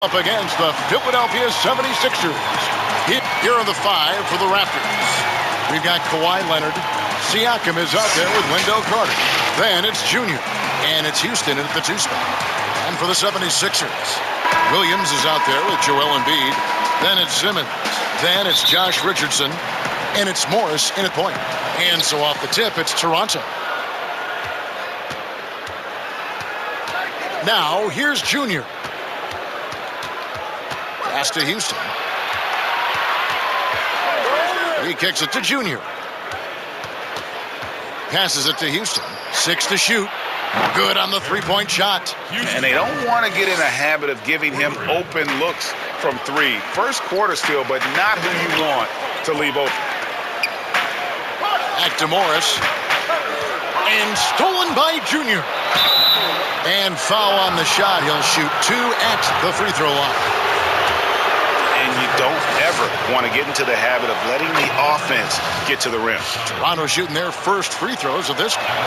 Up against the Philadelphia 76ers. Here are the five for the Raptors. We've got Kawhi Leonard. Siakam is out there with Wendell Carter. Then it's Junior. And it's Houston at the 2 spot. And for the 76ers, Williams is out there with Joel Embiid. Then it's Simmons. Then it's Josh Richardson. And it's Morris in at point. And so off the tip, it's Toronto. Now, here's Junior. Pass to Houston. He kicks it to Junior. Passes it to Houston. 6 to shoot. Good on the three-point shot. And they don't want to get in a habit of giving him open looks from 3. First quarter still, but not who you want to leave open. Back to Morris. And stolen by Junior. And foul on the shot. He'll shoot 2 at the free throw line. And you don't ever want to get into the habit of letting the offense get to the rim. Toronto shooting their first free throws of this game.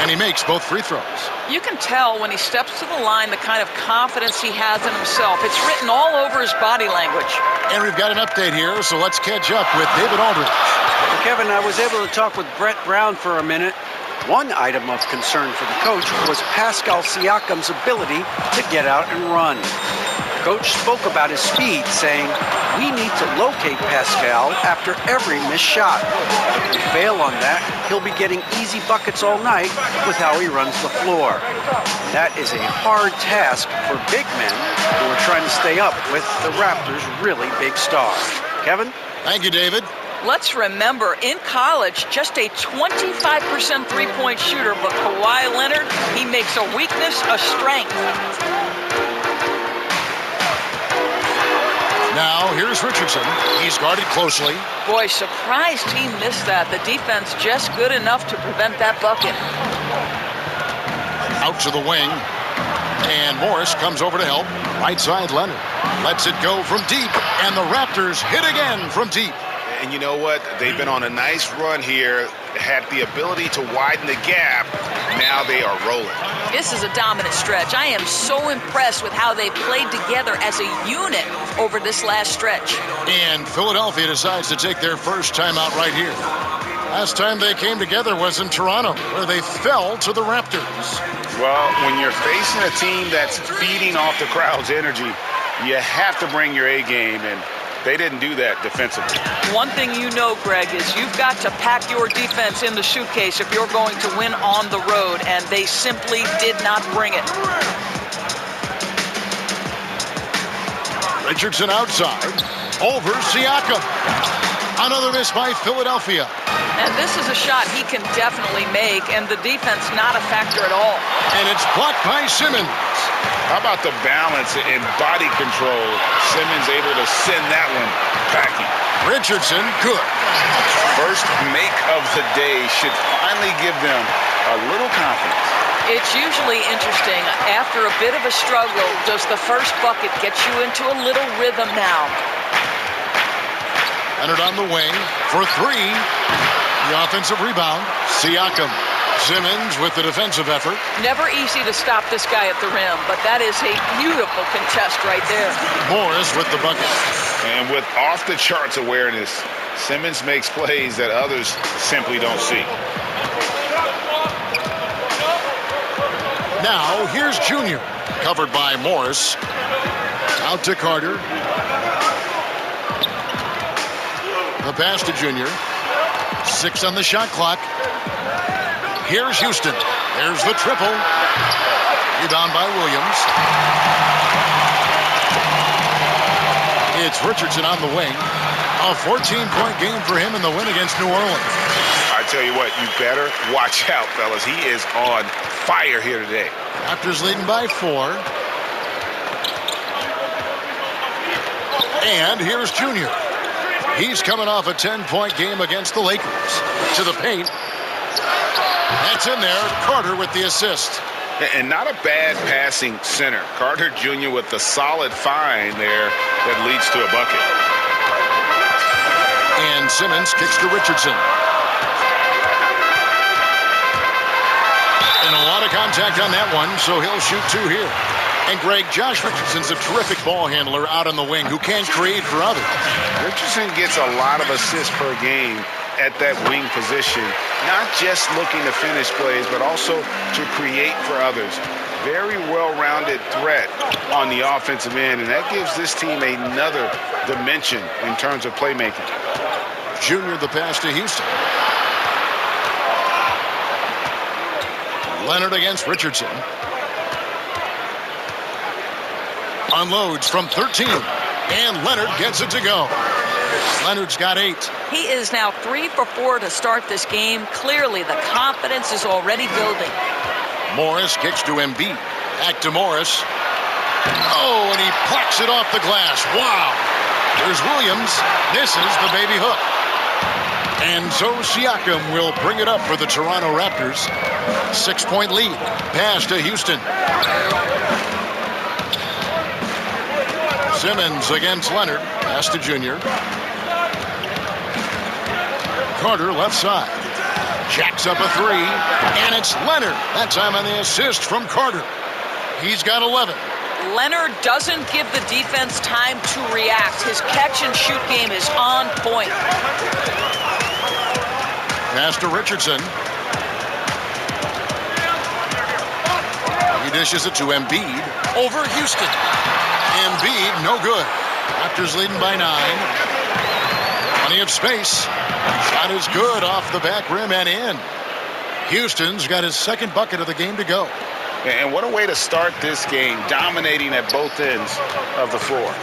And he makes both free throws. You can tell when he steps to the line the kind of confidence he has in himself. It's written all over his body language. And we've got an update here, so let's catch up with David Aldridge. Kevin, I was able to talk with Brett Brown for a minute. One item of concern for the coach was Pascal Siakam's ability to get out and run. Coach spoke about his speed, saying, "We need to locate Pascal after every missed shot. If we fail on that, he'll be getting easy buckets all night with how he runs the floor." That is a hard task for big men who are trying to stay up with the Raptors' really big star. Kevin? Thank you, David. Let's remember, in college, just a 25% three-point shooter, but Kawhi Leonard, he makes a weakness a strength. Now, here's Richardson. He's guarded closely. Boy, surprised he missed that. The defense just good enough to prevent that bucket. Out to the wing. And Morris comes over to help. Right side, Leonard. Lets it go from deep. And the Raptors hit again from deep. And you know what? They've been on a nice run here, had the ability to widen the gap. Now they are rolling. This is a dominant stretch. I am so impressed with how they played together as a unit over this last stretch. And Philadelphia decides to take their first timeout right here. Last time they came together was in Toronto, where they fell to the Raptors. Well, when you're facing a team that's feeding off the crowd's energy, you have to bring your A game, and they didn't do that defensively. One thing you know, Greg, is you've got to pack your defense in the suitcase if you're going to win on the road, and they simply did not bring it. Richardson outside. Over Siakam. Another miss by Philadelphia. And this is a shot he can definitely make, and the defense not a factor at all. And it's blocked by Simmons. How about the balance and body control? Simmons able to send that one packing. Richardson, good. First make of the day should finally give them a little confidence. It's usually interesting. After a bit of a struggle, does the first bucket get you into a little rhythm now? Leonard on the wing for 3. The offensive rebound. Siakam. Simmons with the defensive effort. Never easy to stop this guy at the rim, but that is a beautiful contest right there. Morris with the bucket. And with off-the-charts awareness, Simmons makes plays that others simply don't see. Now, here's Junior. Covered by Morris. Out to Carter. The pass to Junior. 6 on the shot clock. Here's Houston. There's the triple. Rebound by Williams. It's Richardson on the wing. A 14-point game for him in the win against New Orleans. I tell you what, you better watch out, fellas. He is on fire here today. Raptors leading by 4. And here's Junior. He's coming off a 10-point game against the Lakers. To the paint. That's in there. Carter with the assist. And not a bad passing center. Carter Jr. with the solid find there that leads to a bucket. And Simmons kicks to Richardson. And a lot of contact on that one, so he'll shoot 2 here. And Greg, Josh Richardson's a terrific ball handler out on the wing who can create for others. Richardson gets a lot of assists per game at that wing position, not just looking to finish plays, but also to create for others. Very well-rounded threat on the offensive end, and that gives this team another dimension in terms of playmaking. Junior the pass to Houston. Leonard against Richardson. Unloads from 13, and Leonard gets it to go. Leonard's got 8. He is now 3 for 4 to start this game. Clearly, the confidence is already building. Morris kicks to Embiid. Back to Morris. Oh, and he plucks it off the glass. Wow. There's Williams. Misses the baby hook. And so Siakam will bring it up for the Toronto Raptors. 6-point lead. Pass to Houston. Simmons against Leonard. Pass to Junior. Carter left side. Jacks up a 3. And it's Leonard. That time on the assist from Carter. He's got 11. Leonard doesn't give the defense time to react. His catch-and-shoot game is on point. Pass to Richardson. He dishes it to Embiid. Over Houston. Embiid, no good. Raptors leading by 9. Plenty of space. Shot is good off the back rim and in. Houston's got his second bucket of the game to go. And what a way to start this game, dominating at both ends of the floor.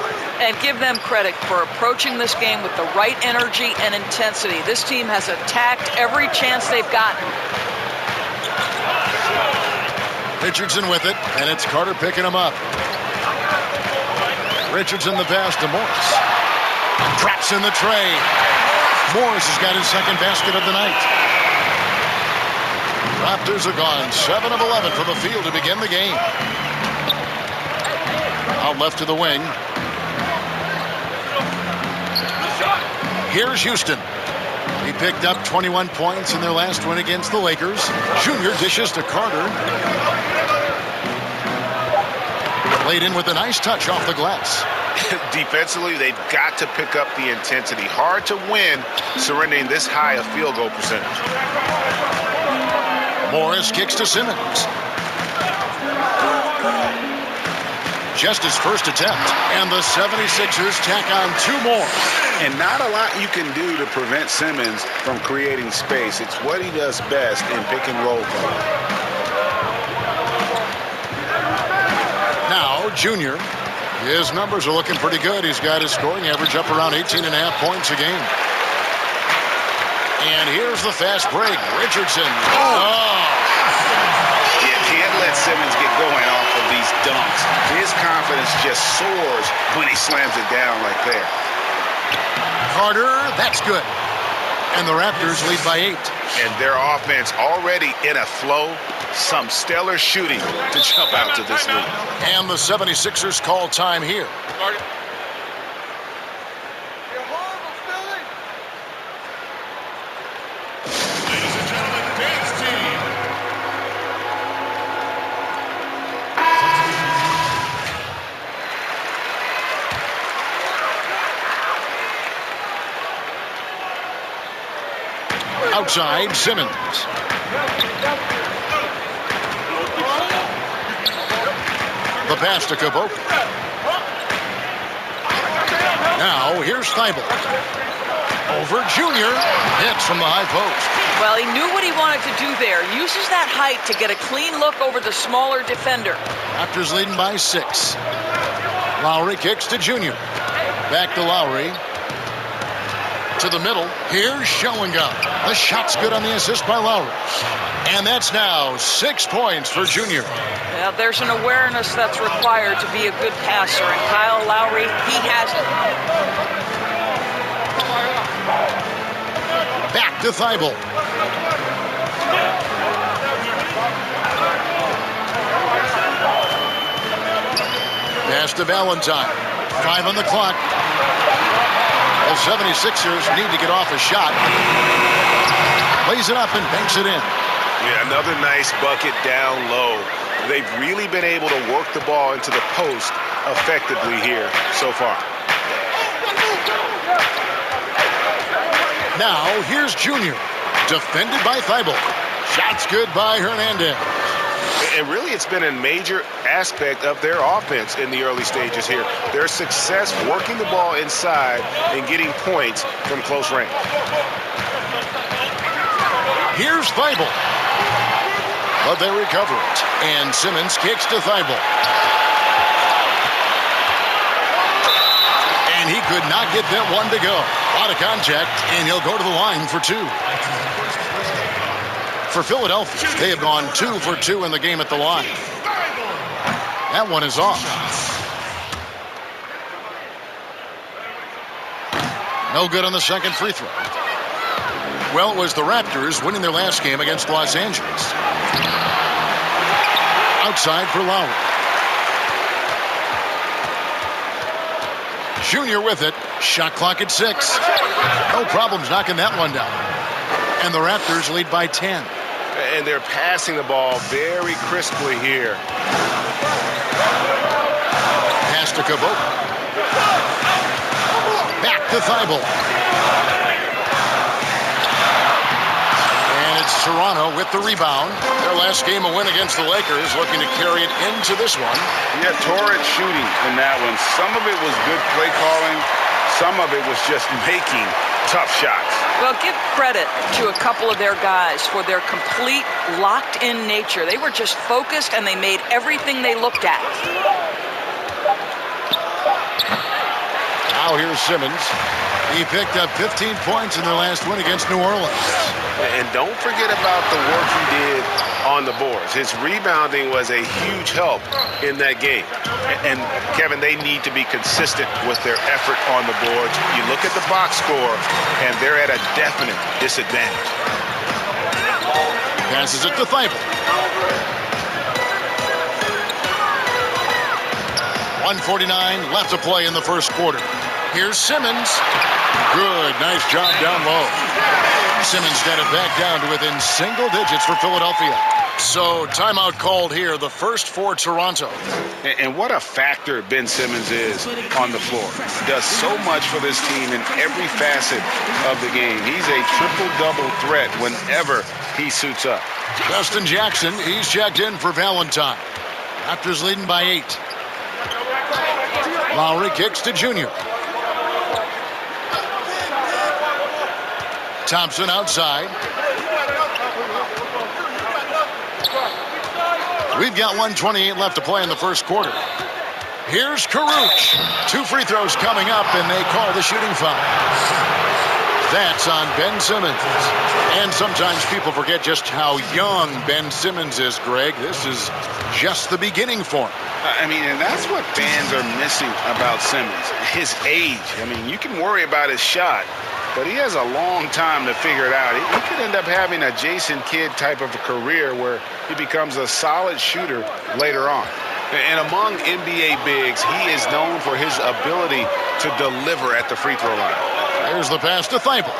And give them credit for approaching this game with the right energy and intensity. This team has attacked every chance they've gotten. Richardson with it, and it's Carter picking him up. Richardson the pass to Morris. Drops in the tray. Morris has got his second basket of the night. Raptors are gone 7 of 11 from the field to begin the game. Out left to the wing. Here's Houston. He picked up 21 points in their last win against the Lakers. Junior dishes to Carter. Laid in with a nice touch off the glass. Defensively, they've got to pick up the intensity. Hard to win surrendering this high a field goal percentage. Morris kicks to Simmons. Just his first attempt, and the 76ers tack on 2 more. And not a lot you can do to prevent Simmons from creating space. It's what he does best in pick and roll play. Now, Junior, his numbers are looking pretty good. He's got his scoring average up around 18.5 points a game. And here's the fast break. Richardson. Oh! You can't let Simmons get going off of these dunks. His confidence just soars when he slams it down like that. Carter, that's good. And the Raptors lead by 8. And their offense already in a flow. Some stellar shooting to jump out to this lead. And the 76ers call time here. Ladies and gentlemen, dance team. Outside, Simmons. The pass to Caboclo. Now, here's Thibault. Over Junior. Hits from the high post. Well, he knew what he wanted to do there. Uses that height to get a clean look over the smaller defender. Raptors leading by 6. Lowry kicks to Junior. Back to Lowry. To the middle. Here's Schoenga. The shot's good on the assist by Lowry. And that's now 6 points for Junior. Well, there's an awareness that's required to be a good passer, and Kyle Lowry, he has it. Back to Thibault. Pass to Valentine. 5 on the clock. The 76ers need to get off a shot. Lays it up and banks it in. Yeah, another nice bucket down low. They've really been able to work the ball into the post effectively here so far. Now, here's Junior. Defended by Thibault. Shots good by Hernandez. And really, it's been a major aspect of their offense in the early stages here. Their success working the ball inside and getting points from close range. Here's Thibault. But they recover it. And Simmons kicks to Thibault. And he could not get that one to go. A lot of contact, and he'll go to the line for two. For Philadelphia, they have gone 2 for 2 in the game at the line. That one is off. No good on the second free throw. Well, it was the Raptors winning their last game against Los Angeles. Outside for Lowry. Junior with it. Shot clock at 6. No problems knocking that one down. And the Raptors lead by 10. And they're passing the ball very crisply here. Pass to Cabot. Back to Thibault. And it's Toronto with the rebound. Their last game a win against the Lakers, looking to carry it into this one. Yeah, torrid shooting in that one. Some of it was good play calling. Some of it was just making tough shots. Well, give credit to a couple of their guys for their complete locked-in nature. They were just focused, and they made everything they looked at. Now here's Simmons. He picked up 15 points in their last win against New Orleans. And don't forget about the work he did on the boards. His rebounding was a huge help in that game. And, Kevin, they need to be consistent with their effort on the boards. You look at the box score, and they're at a definite disadvantage. Passes it to Thibault. 1:49 left to play in the first quarter. Here's Simmons. Good, nice job down low. Simmons got it back down to within single digits for Philadelphia. So timeout called here, the first for Toronto. And what a factor Ben Simmons is on the floor. Does so much for this team in every facet of the game. He's a triple-double threat whenever he suits up. Justin Jackson, he's checked in for Valentine. Raptors leading by 8. Lowry kicks to Junior. Thompson outside. We've got 1:28 left to play in the first quarter. Here's Karuch. 2 free throws coming up, and they call the shooting foul. That's on Ben Simmons. And sometimes people forget just how young Ben Simmons is, Greg. This is just the beginning for him. I mean, and that's what fans are missing about Simmons, his age. I mean, you can worry about his shot, but he has a long time to figure it out. He could end up having a Jason Kidd type of a career where he becomes a solid shooter later on. And among NBA bigs, he is known for his ability to deliver at the free throw line. Here's the pass to Thibault.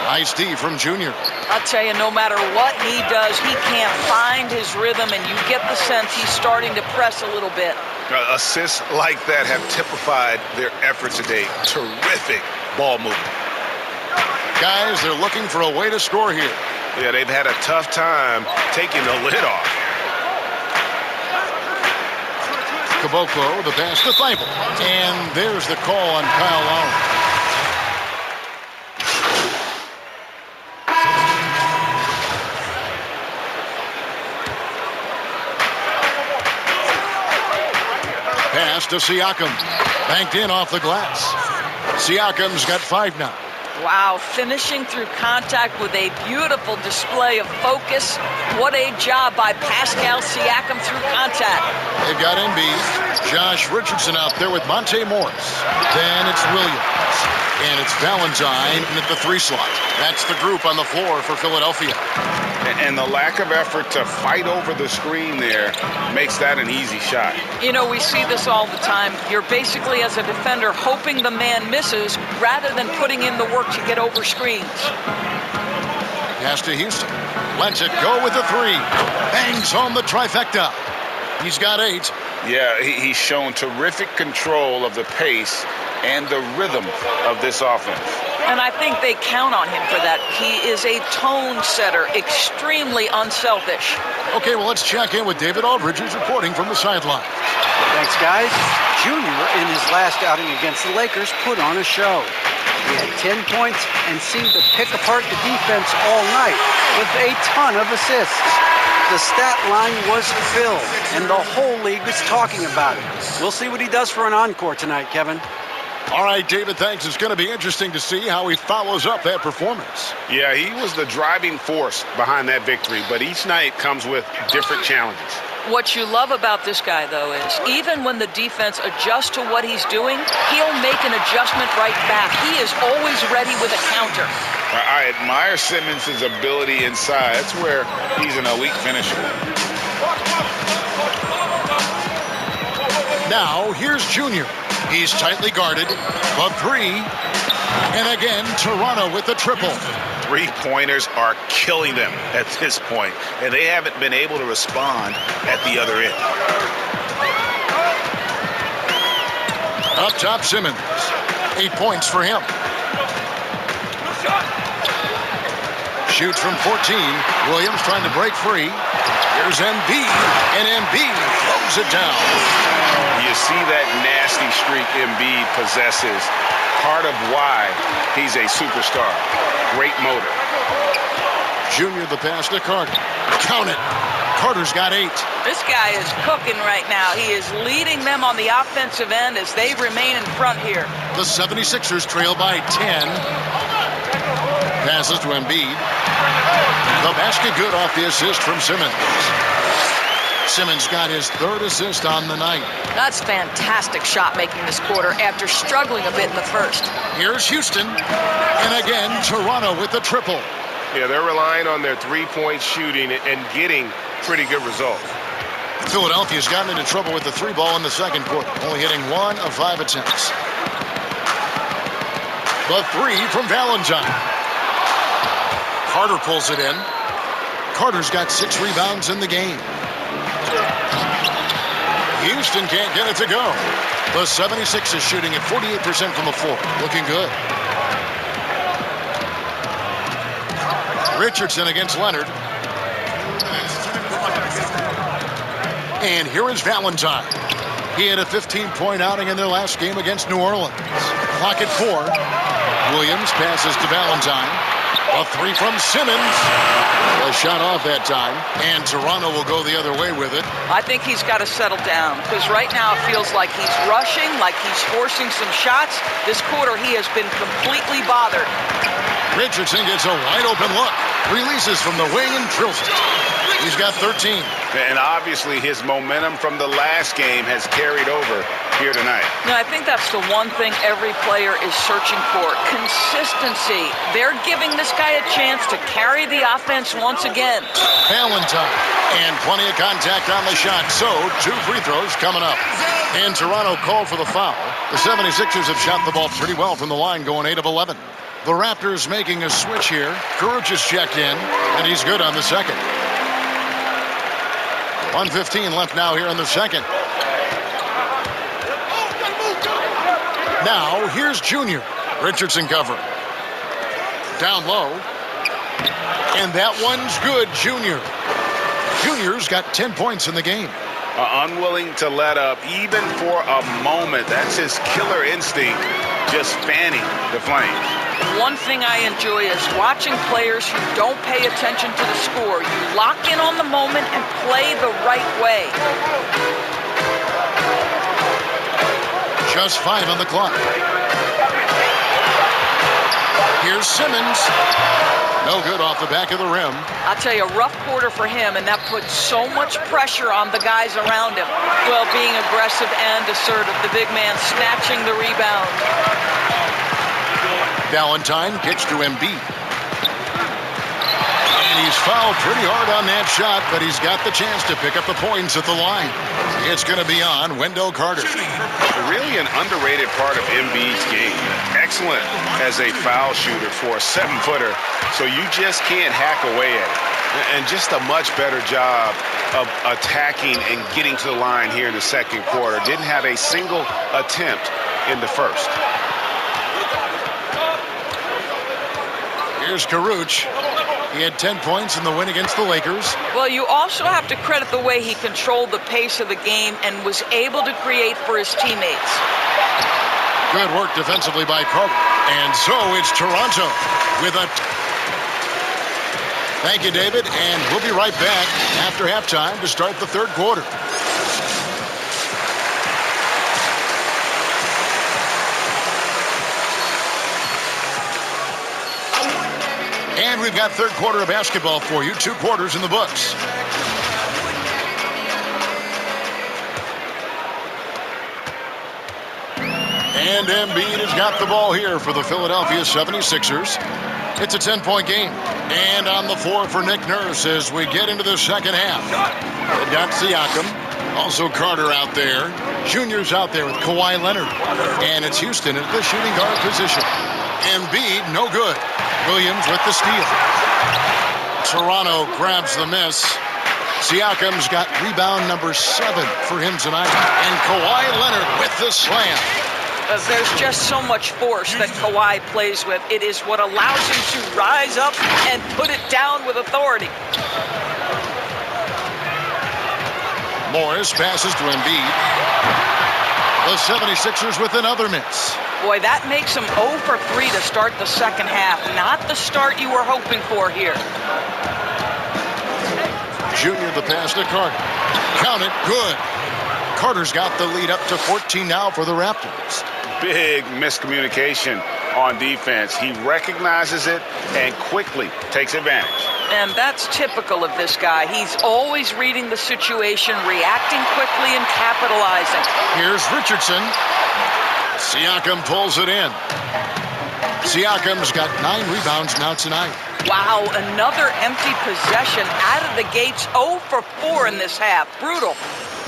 Nice D from Junior. I'll tell you, no matter what he does, he can't find his rhythm, and you get the sense he's starting to press a little bit. Assists like that have typified their effort today. Terrific ball movement. Guys, they're looking for a way to score here. Yeah, they've had a tough time taking the lid off. Caboclo, the pass to Thibault. And there's the call on Kyle Lowry. Pass to Siakam. Banked in off the glass. Siakam's got 5 now. Wow, finishing through contact with a beautiful display of focus. What a job by Pascal Siakam through contact. They've got Embiid, Josh Richardson out there with Monte Morris. Then it's Williams. And it's Valentine at the 3 slot. That's the group on the floor for Philadelphia. And the lack of effort to fight over the screen there makes that an easy shot. You know, we see this all the time. You're basically, as a defender, hoping the man misses rather than putting in the work to get over screens. Pass to Houston. Lets it go with the three. Bangs home the trifecta. He's got 8. Yeah, he's shown terrific control of the pace and the rhythm of this offense. And I think they count on him for that. He is a tone setter, extremely unselfish. Okay, well, let's check in with David Aldridge, who's reporting from the sideline. Thanks, guys. Junior, in his last outing against the Lakers, put on a show. He had 10 points and seemed to pick apart the defense all night with a ton of assists. The stat line was filled, and the whole league was talking about it. We'll see what he does for an encore tonight, Kevin. All right, David, thanks. It's going to be interesting to see how he follows up that performance. Yeah, he was the driving force behind that victory, but each night comes with different challenges. What you love about this guy, though, is even when the defense adjusts to what he's doing, he'll make an adjustment right back. He is always ready with a counter. I admire Simmons' ability inside. That's where he's an elite finisher. Now, here's Junior. He's tightly guarded. The three. And again, Toronto with the triple. Three-pointers are killing them at this point, and they haven't been able to respond at the other end. Up top, Simmons. 8 points for him. Shoots from 14. Williams trying to break free. Here's Embiid, and Embiid throws it down. You see that nasty streak Embiid possesses. Part of why he's a superstar. Great motor. Junior the pass to Carter. Count it. Carter's got 8. This guy is cooking right now. He is leading them on the offensive end as they remain in front here. The 76ers trail by 10. Passes to Embiid. The basket good off the assist from Simmons. Simmons got his 3rd assist on the night. That's fantastic shot making this quarter after struggling a bit in the first. Here's Houston. And again, Toronto with the triple. Yeah, they're relying on their three-point shooting and getting pretty good results. Philadelphia's gotten into trouble with the 3 ball in the second quarter, only hitting 1 of 5 attempts. The 3 from Valentine. Carter pulls it in. Carter's got 6 rebounds in the game. Houston can't get it to go. The 76ers shooting at 48% from the floor. Looking good. Richardson against Leonard. And here is Valentine. He had a 15-point outing in their last game against New Orleans. Clock at 4. Williams passes to Valentine. A 3 from Simmons. A shot off that time. And Toronto will go the other way with it. I think he's got to settle down because right now it feels like he's rushing, like he's forcing some shots. This quarter he has been completely bothered. Richardson gets a wide open look. Releases from the wing and drills it. He's got 13. And obviously his momentum from the last game has carried over here tonight. Now, I think that's the one thing every player is searching for. Consistency. They're giving this guy a chance to carry the offense once again. Valentine. And plenty of contact on the shot. So, 2 free throws coming up. And Toronto called for the foul. The 76ers have shot the ball pretty well from the line, going 8 of 11. The Raptors making a switch here. Kuruc is checked in, and he's good on the second. 1:15 left now here in the second. Now, here's Junior. Richardson covering. Down low. And that one's good, Junior. Junior's got 10 points in the game. Unwilling to let up, even for a moment. That's his killer instinct, just fanning the flames. One thing I enjoy is watching players who don't pay attention to the score. You lock in on the moment and play the right way. Just 5 on the clock. Here's Simmons. No good off the back of the rim. I'll tell you, a rough quarter for him, and that puts so much pressure on the guys around him. Well, being aggressive and assertive, the big man snatching the rebound. Valentine gets to Embiid. And he's fouled pretty hard on that shot, but he's got the chance to pick up the points at the line. It's going to be on Wendell Carter. Really an underrated part of Embiid's game. Excellent as a foul shooter for a 7-footer, so you just can't hack away at it. And just a much better job of attacking and getting to the line here in the second quarter. Didn't have a single attempt in the first. Here's Karuch. He had 10 points in the win against the Lakers. Well, you also have to credit the way he controlled the pace of the game and was able to create for his teammates. Good work defensively by Carter. And so it's Toronto with a... Thank you, David. And we'll be right back after halftime to start the third quarter. And we've got third quarter of basketball for you. 2 quarters in the books. And Embiid has got the ball here for the Philadelphia 76ers. It's a 10-point game. And on the floor for Nick Nurse as we get into the second half. They've got Siakam. Also Carter out there. Junior's out there with Kawhi Leonard. And it's Houston at the shooting guard position. Embiid, no good. Williams with the steal. Toronto grabs the miss. Siakam's got rebound number 7 for him tonight. And Kawhi Leonard with the slam. There's just so much force that Kawhi plays with. It is what allows him to rise up and put it down with authority. Morris passes to Embiid. The 76ers with another miss. Boy, that makes him 0 for 3 to start the second half. Not the start you were hoping for here. Junior the pass to Carter. Count it, good. Carter's got the lead up to 14 now for the Raptors. Big miscommunication on defense. He recognizes it and quickly takes advantage. And that's typical of this guy. He's always reading the situation, reacting quickly and capitalizing. Here's Richardson. Siakam pulls it in. Siakam's got 9 rebounds now tonight. Wow, another empty possession out of the gates. 0 for 4 in this half. Brutal.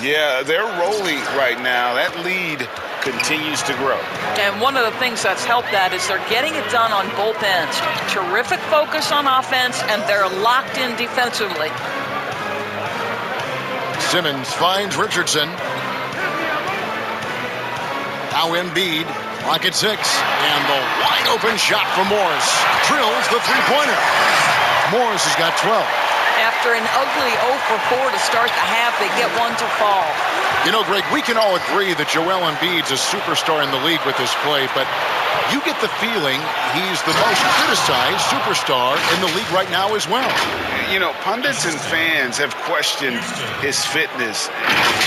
Yeah, they're rolling right now. That lead continues to grow. And one of the things that's helped that is they're getting it done on both ends. Terrific focus on offense, and they're locked in defensively. Simmons finds Richardson. Now Embiid, lock at 6. And the wide open shot from Morris. Drills the three-pointer. Morris has got 12. After an ugly 0 for 4 to start the half, they get one to fall. You know, Greg, we can all agree that Joel Embiid's a superstar in the league with this play, but you get the feeling he's the most criticized superstar in the league right now as well. You know, pundits and fans have questioned his fitness,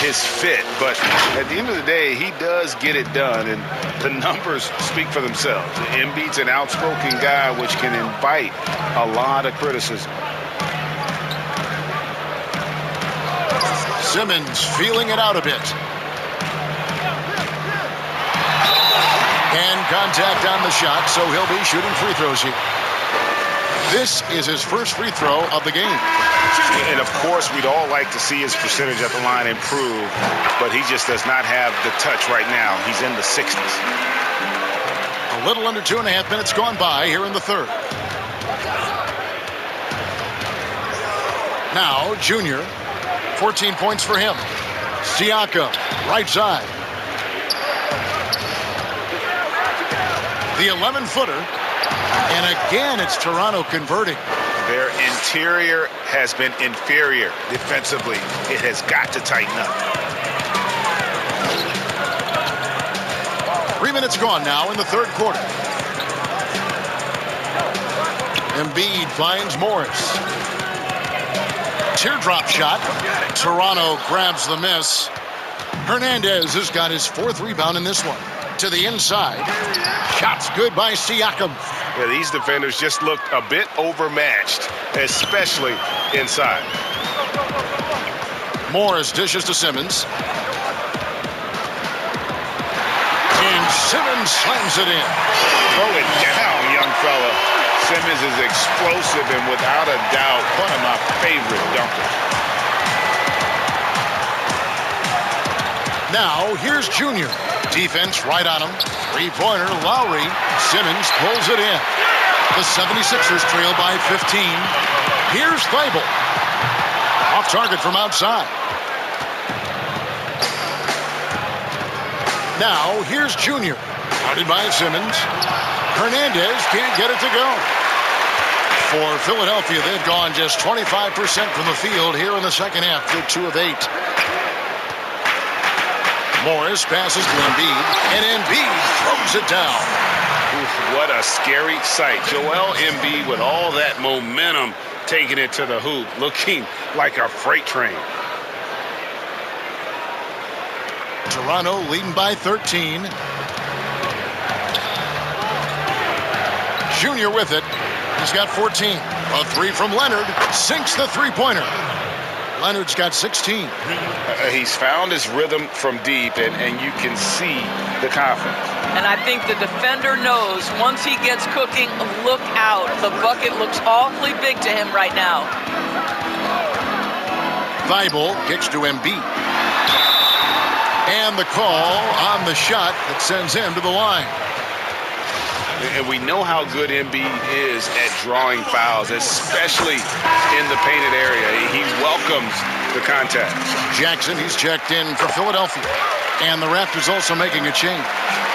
his fit, but at the end of the day, he does get it done, and the numbers speak for themselves. Embiid's an outspoken guy, which can invite a lot of criticism. Simmons feeling it out a bit. And contact on the shot, so he'll be shooting free throws here. This is his first free throw of the game. And, of course, we'd all like to see his percentage at the line improve, but he just does not have the touch right now. He's in the 60s. A little under 2.5 minutes gone by here in the third. Now, Junior. 14 points for him. Siakam, right side. The 11-footer. And again, it's Toronto converting. Their interior has been inferior defensively. It has got to tighten up. 3 minutes gone now in the third quarter. Embiid finds Morris. Teardrop shot. Toronto grabs the miss. Hernandez has got his 4th rebound in this one. To the inside. Shot's good by Siakam. Yeah, these defenders just looked a bit overmatched, especially inside. Morris dishes to Simmons. And Simmons slams it in. Throw it down, young fella. Simmons is explosive and without a doubt one of my favorite dunkers. Now, here's Junior. Defense right on him. Three-pointer, Lowry. Simmons pulls it in. The 76ers trail by 15. Here's Thibault. Off target from outside. Now, here's Junior. Guarded by Simmons. Hernandez can't get it to go. For Philadelphia, they've gone just 25% from the field here in the second half. They're 2 of 8. Morris passes to Embiid, and Embiid throws it down. Oof, what a scary sight. Joel Embiid with all that momentum taking it to the hoop, looking like a freight train. Toronto leading by 13. Junior with it. He's got 14. A three from Leonard. Sinks the three-pointer. Leonard's got 16. He's found his rhythm from deep, and you can see the confidence. And I think the defender knows once he gets cooking, look out. The bucket looks awfully big to him right now. Thibault kicks to Embiid. And the call on the shot that sends him to the line. And we know how good Embiid is at drawing fouls, especially in the painted area. He welcomes the contact. Jackson, he's checked in for Philadelphia. And the Raptors also making a change.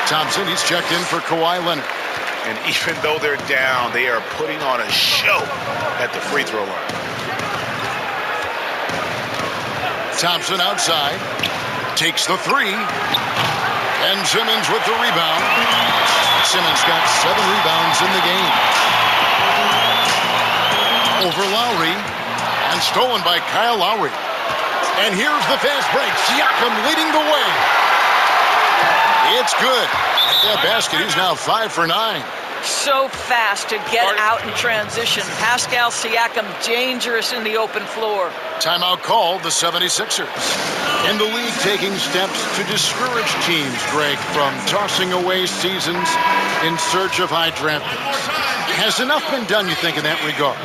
Thompson, he's checked in for Kawhi Leonard. And even though they're down, they are putting on a show at the free throw line. Thompson outside. Takes the three. And Simmons with the rebound. Simmons got 7 rebounds in the game. Over Lowry. And stolen by Kyle Lowry. And here's the fast break. Siakam leading the way. It's good. That basket, he's now 5 for 9. So fast to get out in transition. Pascal Siakam dangerous in the open floor. Timeout called the 76ers. In the league taking steps to discourage teams, Greg, from tossing away seasons in search of high draft picks. Has enough been done, you think, in that regard?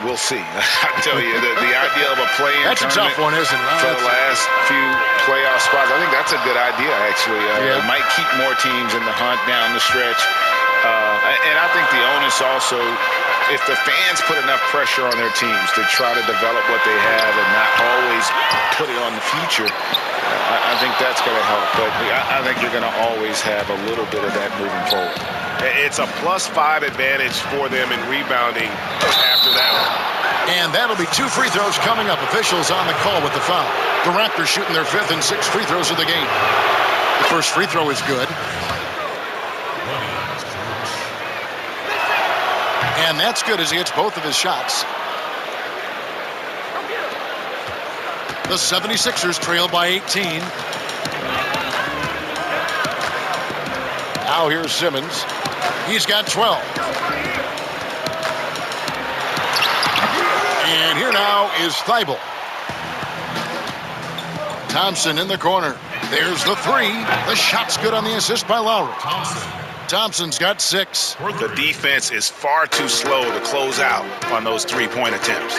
We'll see. I tell you, the idea of a play-in that's a tough one, isn't it? For the last few playoff spots, I think that's a good idea, actually. It might keep more teams in the hunt down the stretch. And I think the onus also, if the fans put enough pressure on their teams to try to develop what they have and not always put it on the future, I think that's going to help. But I think you're going to always have a little bit of that moving forward. It's a +5 advantage for them in rebounding after that one. And that'll be 2 free throws coming up. Officials on the call with the foul. The Raptors shooting their 5th and 6th free throws of the game. The first free throw is good. And that's good as he hits both of his shots. The 76ers trail by 18. Now here's Simmons. He's got 12. And here now is Thibault. Thompson in the corner. There's the three. The shot's good on the assist by Lowry. Thompson's got 6. The defense is far too slow to close out on those three-point attempts.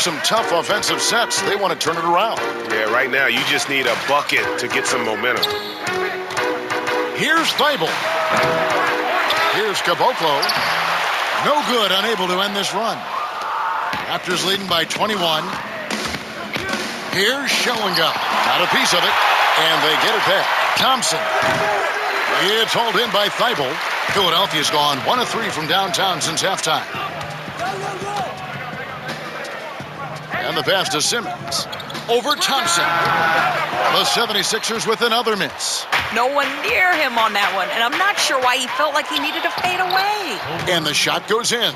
Some tough offensive sets. They want to turn it around. Yeah, right now you just need a bucket to get some momentum. Here's Thibault. Here's Caboclo. No good, unable to end this run. Raptors leading by 21. Here's Schellinger. Got a piece of it, and they get it back. Thompson. It's hauled in by Thibault. Philadelphia's gone 1 of 3 from downtown since halftime. And the pass to Simmons. Over Thompson. The 76ers with another miss. No one near him on that one, and I'm not sure why he felt like he needed to fade away. And the shot goes in.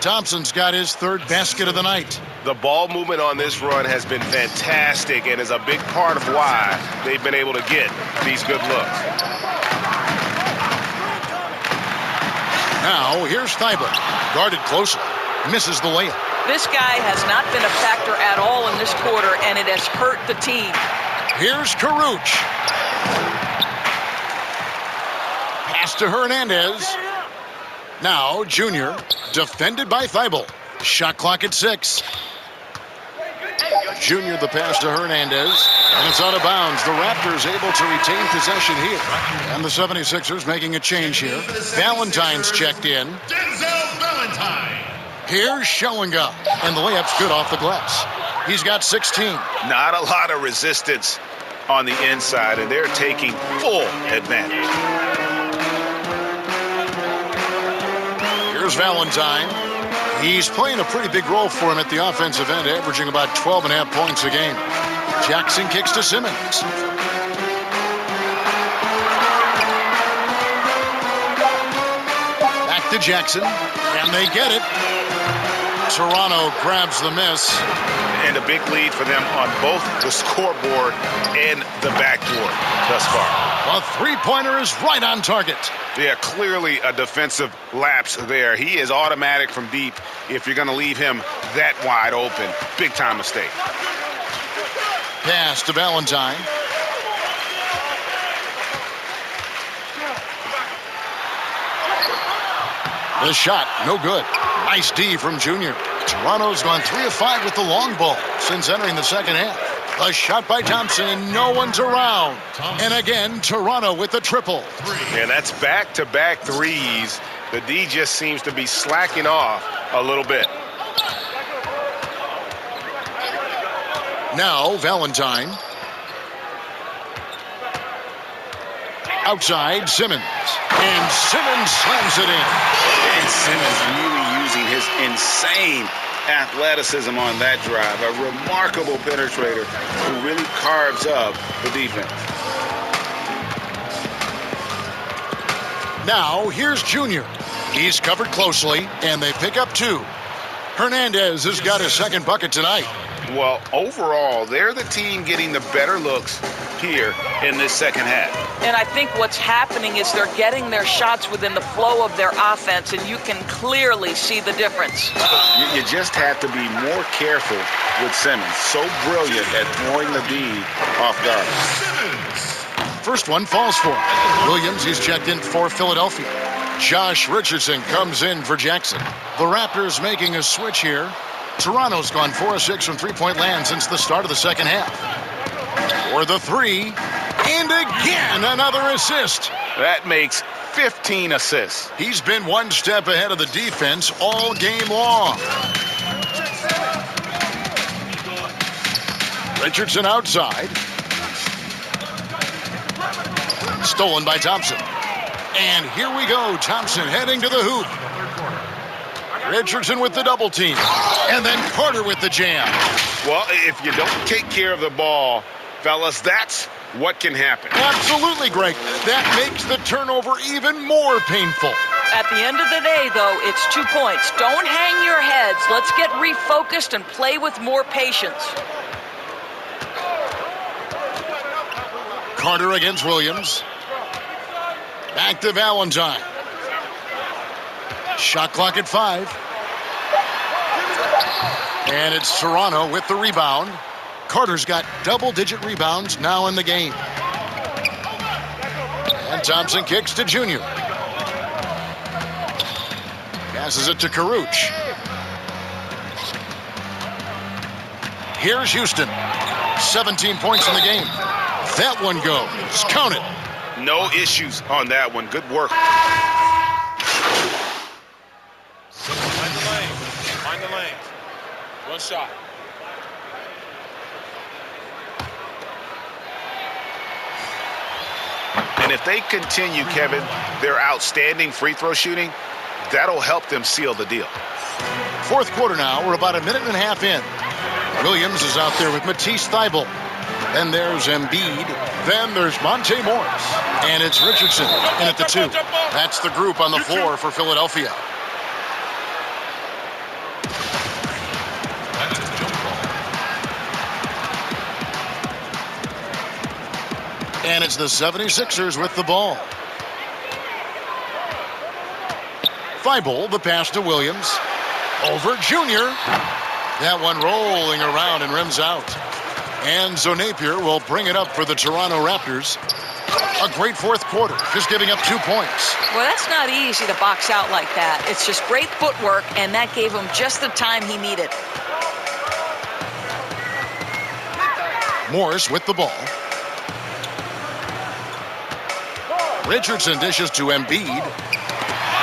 Thompson's got his 3rd basket of the night. The ball movement on this run has been fantastic and is a big part of why they've been able to get these good looks. Now, here's Thibault. Guarded closely. Misses the layup. This guy has not been a factor at all in this quarter, and it has hurt the team. Here's Caruch. Pass to Hernandez. Now, Junior, defended by Thibault. Shot clock at 6. Junior, the pass to Hernandez, and it's out of bounds. The Raptors able to retain possession here. And the 76ers making a change here. Valentine's checked in. Denzel Valentine. Here's Schellinger, and the layup's good off the glass. He's got 16. Not a lot of resistance on the inside, and they're taking full advantage. Here's Valentine. He's playing a pretty big role for him at the offensive end, averaging about 12.5 points a game. Jackson kicks to Simmons. Back to Jackson, and they get it. Toronto grabs the miss. And a big lead for them on both the scoreboard and the backboard thus far. A three-pointer is right on target. Yeah, clearly a defensive lapse there. He is automatic from deep if you're going to leave him that wide open. Big-time mistake. Pass to Valentine. The shot, no good. Nice D from Junior. Toronto's gone 3 of 5 with the long ball since entering the second half. A shot by Thompson, and no one's around. And again, Toronto with the triple. And that's back-to-back threes. The D just seems to be slacking off a little bit. Now, Valentine. Outside, Simmons. And Simmons slams it in. And Simmons really using his insane athleticism on that drive. A remarkable penetrator who really carves up the defense. Now, here's Junior. He's covered closely, and they pick up 2. Hernandez has got his second bucket tonight. Well, overall, they're the team getting the better looks here in this second half. And I think what's happening is they're getting their shots within the flow of their offense, and you can clearly see the difference. You just have to be more careful with Simmons. So brilliant at throwing the D off guard. First one falls for him. Williams, he's checked in for Philadelphia. Josh Richardson comes in for Jackson. The Raptors making a switch here. Toronto's gone 4 of 6 from three-point land since the start of the second half. For the 3, and again another assist. That makes 15 assists. He's been one step ahead of the defense all game long. Richardson outside. Stolen by Thompson. And here we go. Thompson heading to the hoop. Richardson with the double team. And then Carter with the jam. Well, if you don't take care of the ball, fellas, that's what can happen. Absolutely, Greg. That makes the turnover even more painful. At the end of the day, though, it's 2 points. Don't hang your heads. Let's get refocused and play with more patience. Carter against Williams. Back to Valentine. Shot clock at 5. And it's Toronto with the rebound. Carter's got double-digit rebounds now in the game. And Thompson kicks to Junior. Passes it to Karuch. Here's Houston. 17 points in the game. That one goes. Count it. No issues on that one. Good work. Find the lane. Find the lane. One shot. And if they continue, Kevin, their outstanding free throw shooting, that'll help them seal the deal. Fourth quarter now. We're about a minute and a half in. Williams is out there with Matisse Thybulle. Then there's Embiid. Then there's Monte Morris. And it's Richardson in at the 2. That's the group on the floor for Philadelphia. And it's the 76ers with the ball. Thybulle, the pass to Williams. Over Junior. That one rolling around and rims out. And Napier will bring it up for the Toronto Raptors. A great fourth quarter, just giving up 2 points. Well, that's not easy to box out like that. It's just great footwork, and that gave him just the time he needed. Morris with the ball. Richardson dishes to Embiid.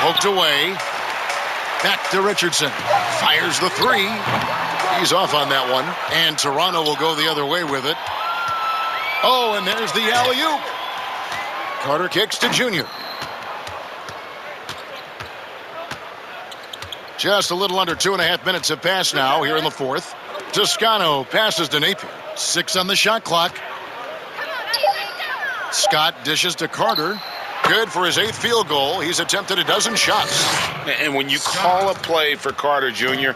Poked away. Back to Richardson. Fires the three. He's off on that one. And Toronto will go the other way with it. Oh, and there's the alley-oop. Carter kicks to Junior. Just a little under 2.5 minutes have passed now here in the fourth. Toscano passes to Napier. 6 on the shot clock. Scott dishes to Carter. Good for his 8th field goal. He's attempted a dozen shots. And when you call a play for Carter Jr.,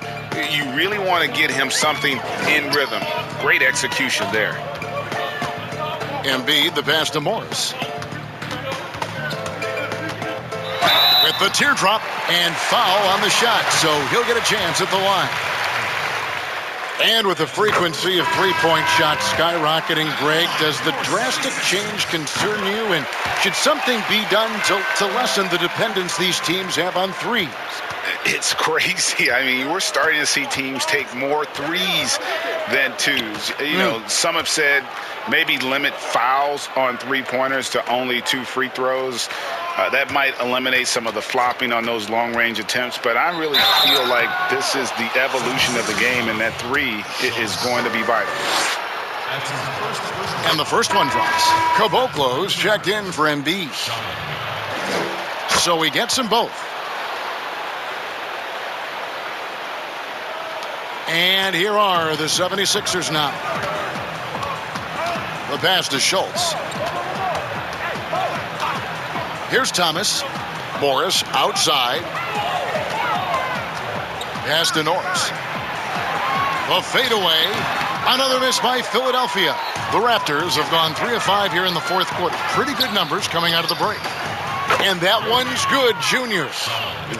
you really want to get him something in rhythm. Great execution there. Embiid, the pass to Morris. With the teardrop and foul on the shot, so he'll get a chance at the line. And with the frequency of three-point shots skyrocketing, Greg, does the drastic change concern you? And should something be done to lessen the dependence these teams have on threes? It's crazy. I mean, we're starting to see teams take more threes than twos. You know, some have said maybe limit fouls on three-pointers to only 2 free throws. That might eliminate some of the flopping on those long-range attempts, but I really feel like this is the evolution of the game, and that three is going to be vital. And the first one drops. Caboclo's checked in for Embiid. So he gets them both. And here are the 76ers now. The pass to Schultz. Here's Thomas. Morris outside. Pass to Norris. The fadeaway. Another miss by Philadelphia. The Raptors have gone 3 of 5 here in the fourth quarter. Pretty good numbers coming out of the break. And that one's good, Junior.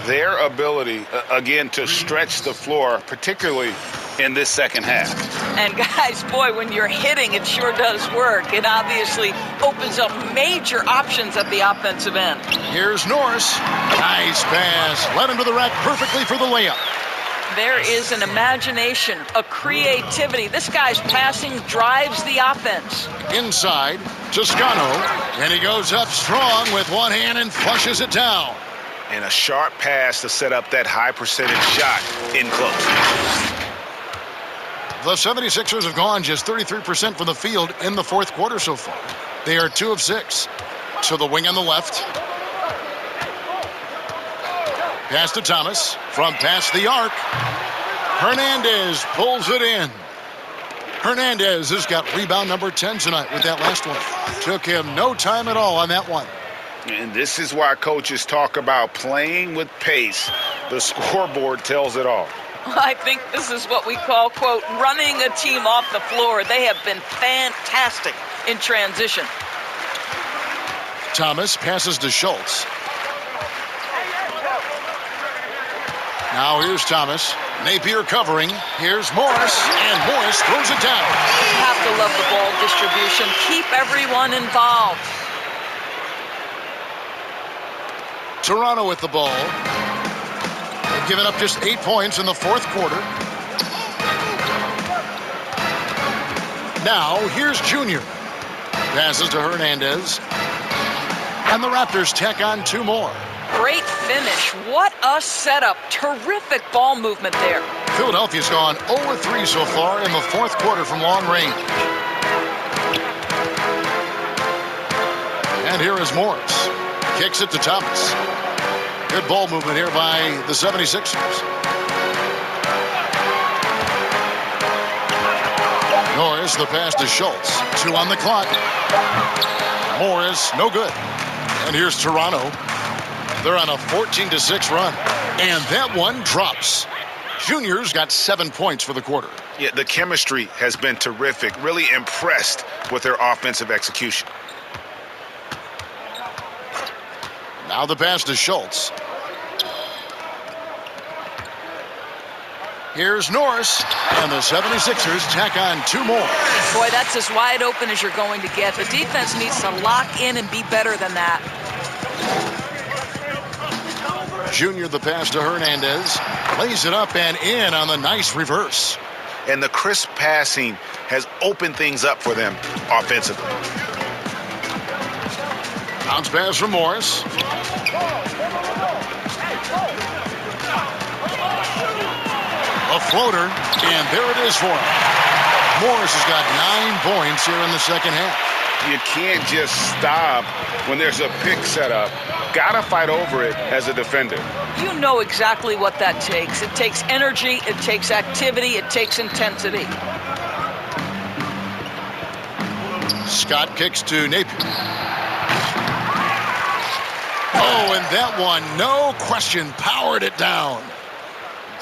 Their ability, again, to stretch the floor, particularly in this second half. And guys, boy, when you're hitting, it sure does work. It obviously opens up major options at the offensive end. Here's Norris. Nice pass. Led him to the rack perfectly for the layup. There is an imagination, a creativity. This guy's passing drives the offense. Inside, Toscano. And he goes up strong with one hand and flushes it down. And a sharp pass to set up that high percentage shot in close. The 76ers have gone just 33% from the field in the fourth quarter so far. They are 2 of 6. To the wing on the left. Pass to Thomas from past the arc. Hernandez pulls it in. Hernandez has got rebound number 10 tonight with that last one. Took him no time at all on that one. And this is why coaches talk about playing with pace. The scoreboard tells it all. I think this is what we call, quote, running a team off the floor. They have been fantastic in transition. Thomas passes to Schultz. Now here's Thomas. Napier covering. Here's Morris. And Morris throws it down. You have to love the ball distribution. Keep everyone involved. Toronto with the ball. They've given up just 8 points in the fourth quarter. Now, here's Junior. Passes to Hernandez. And the Raptors tack on 2 more. Great finish. What a setup. Terrific ball movement there. Philadelphia's gone 0-3 so far in the fourth quarter from long range. And here is Morris. Kicks it to Thomas. Good ball movement here by the 76ers. Norris, the pass to Schultz. 2 on the clock. Morris, no good. And here's Toronto. They're on a 14-6 run. And that one drops. Junior's got 7 points for the quarter. Yeah, the chemistry has been terrific. Really impressed with their offensive execution. Now the pass to Schultz. Here's Norris, and the 76ers tack on 2 more. Boy, that's as wide open as you're going to get. The defense needs to lock in and be better than that. Junior, the pass to Hernandez, lays it up and in on the nice reverse. And the crisp passing has opened things up for them offensively. Bounce pass from Morris. A floater, and there it is for him. Morris has got 9 points here in the second half. You can't just stop when there's a pick set up. Gotta fight over it as a defender. You know exactly what that takes. It takes energy, it takes activity, it takes intensity. Scott kicks to Napier. Oh, and that one, no question, powered it down.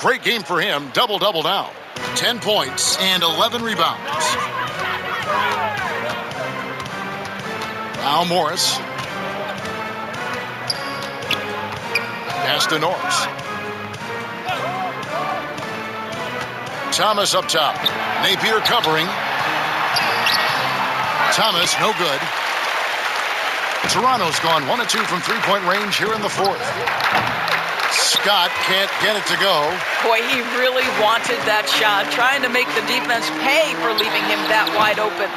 Great game for him, double-double now. 10 points and 11 rebounds. Now Morris. Pass to Norris. Thomas up top. Napier covering. Thomas, no good. Toronto's gone 1 of 2 from three-point range here in the fourth. Scott can't get it to go. Boy, he really wanted that shot, trying to make the defense pay for leaving him that wide open.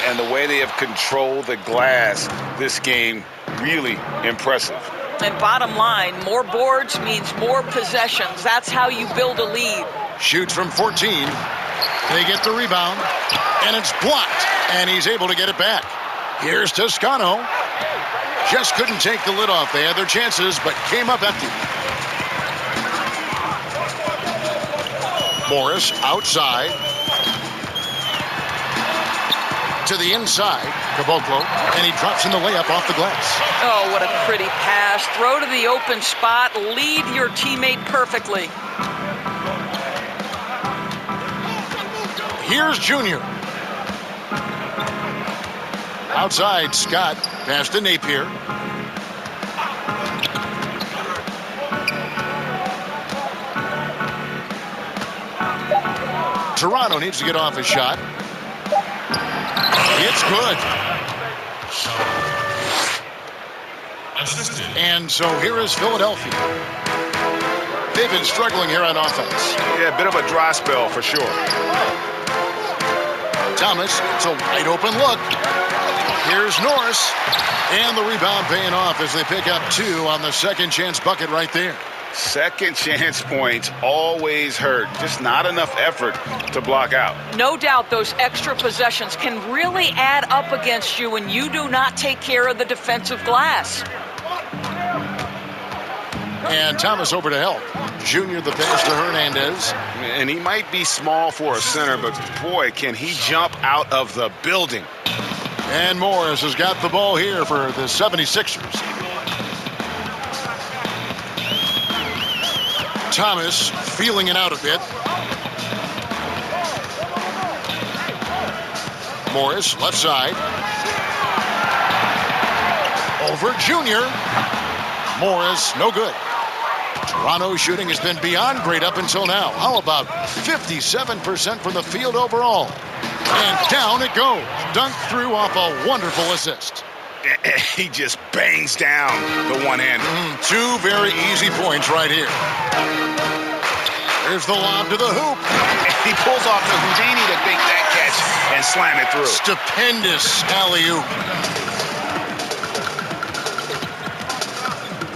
And the way they have controlled the glass this game, really impressive. And bottom line, more boards means more possessions. That's how you build a lead. Shoots from 14. They get the rebound, and it's blocked, and he's able to get it back. Here's Toscano. Just couldn't take the lid off. They had their chances, but came up empty. Morris outside. To the inside, Caboclo, and he drops in the layup off the glass. Oh, what a pretty pass. Throw to the open spot. Lead your teammate perfectly. Here's Junior. Outside, Scott. Pass to Napier. Toronto needs to get off his shot. It's good. And so here is Philadelphia. They've been struggling here on offense. Yeah, a bit of a dry spell for sure. Thomas, it's a wide open look. Here's Norris. And the rebound paying off as they pick up 2 on the second chance bucket right there. Second chance points always hurt. Just not enough effort to block out. No doubt those extra possessions can really add up against you when you do not take care of the defensive glass. And Thomas over to help. Junior, the pass to Hernandez. And he might be small for a center, but boy, can he jump out of the building. And Morris has got the ball here for the 76ers. Thomas feeling it out a bit. Morris, left side. Over Junior. Morris, no good. Toronto's shooting has been beyond great up until now. How about 57% from the field overall? And down it goes. Dunked through off a wonderful assist. He just bangs down the one-hander. 2 very easy points right here. Here's the lob to the hoop. He pulls off the Houdini to think that catch and slam it through. Stupendous alley-oop.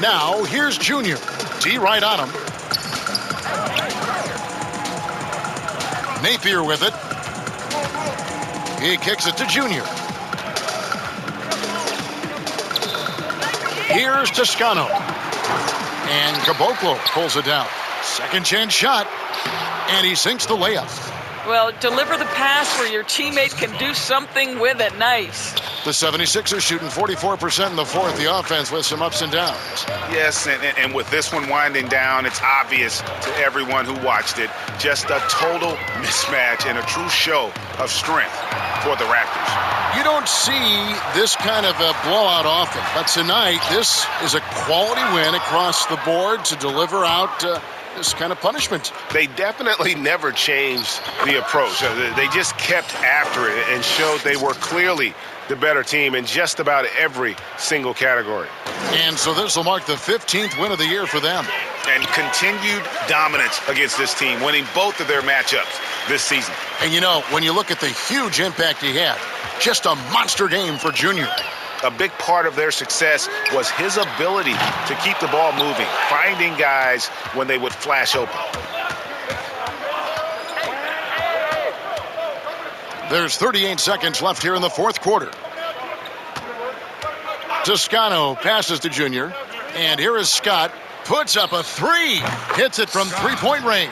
Now, here's Junior. D right on him. Napier with it. He kicks it to Junior. Here's Toscano. And Caboclo pulls it down. Second chance shot. And he sinks the layup. Well, deliver the pass where your teammate can do something with it. Nice. The 76ers shooting 44% in the fourth. The offense with some ups and downs. Yes, and with this one winding down, it's obvious to everyone who watched it. Just a total mismatch and a true show of strength for the Raptors. You don't see this kind of a blowout often, but tonight this is a quality win across the board to deliver out this kind of punishment. They definitely never changed the approach. They just kept after it and showed they were clearly the better team in just about every single category. And so this will mark the 15th win of the year for them. And continued dominance against this team, winning both of their matchups this season. And you know, when you look at the huge impact he had, just a monster game for Junior. A big part of their success was his ability to keep the ball moving, finding guys when they would flash open. There's 38 seconds left here in the fourth quarter. Toscano passes to Junior, and here is Scott. Puts up a three. Hits it from three-point range.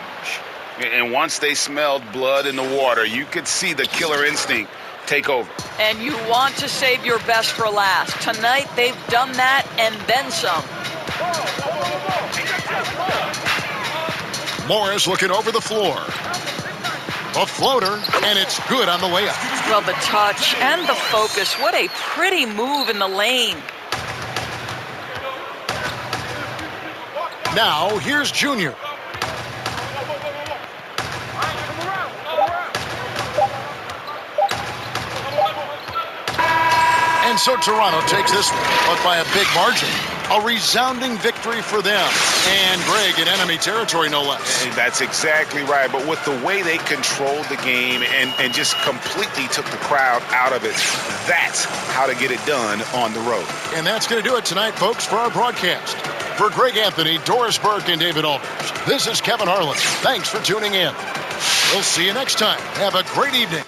And once they smelled blood in the water, you could see the killer instinct take over. And you want to save your best for last. Tonight, they've done that and then some. Morris looking over the floor. A floater, and it's good on the layup. Well, the touch and the focus. What a pretty move in the lane. Now, here's Junior. And so Toronto takes this one, but by a big margin. A resounding victory for them. And Greg in enemy territory, no less. And that's exactly right. But with the way they controlled the game and just completely took the crowd out of it, that's how to get it done on the road. And that's going to do it tonight, folks, for our broadcast. For Greg Anthony, Doris Burke, and David Aldridge, this is Kevin Harlan. Thanks for tuning in. We'll see you next time. Have a great evening.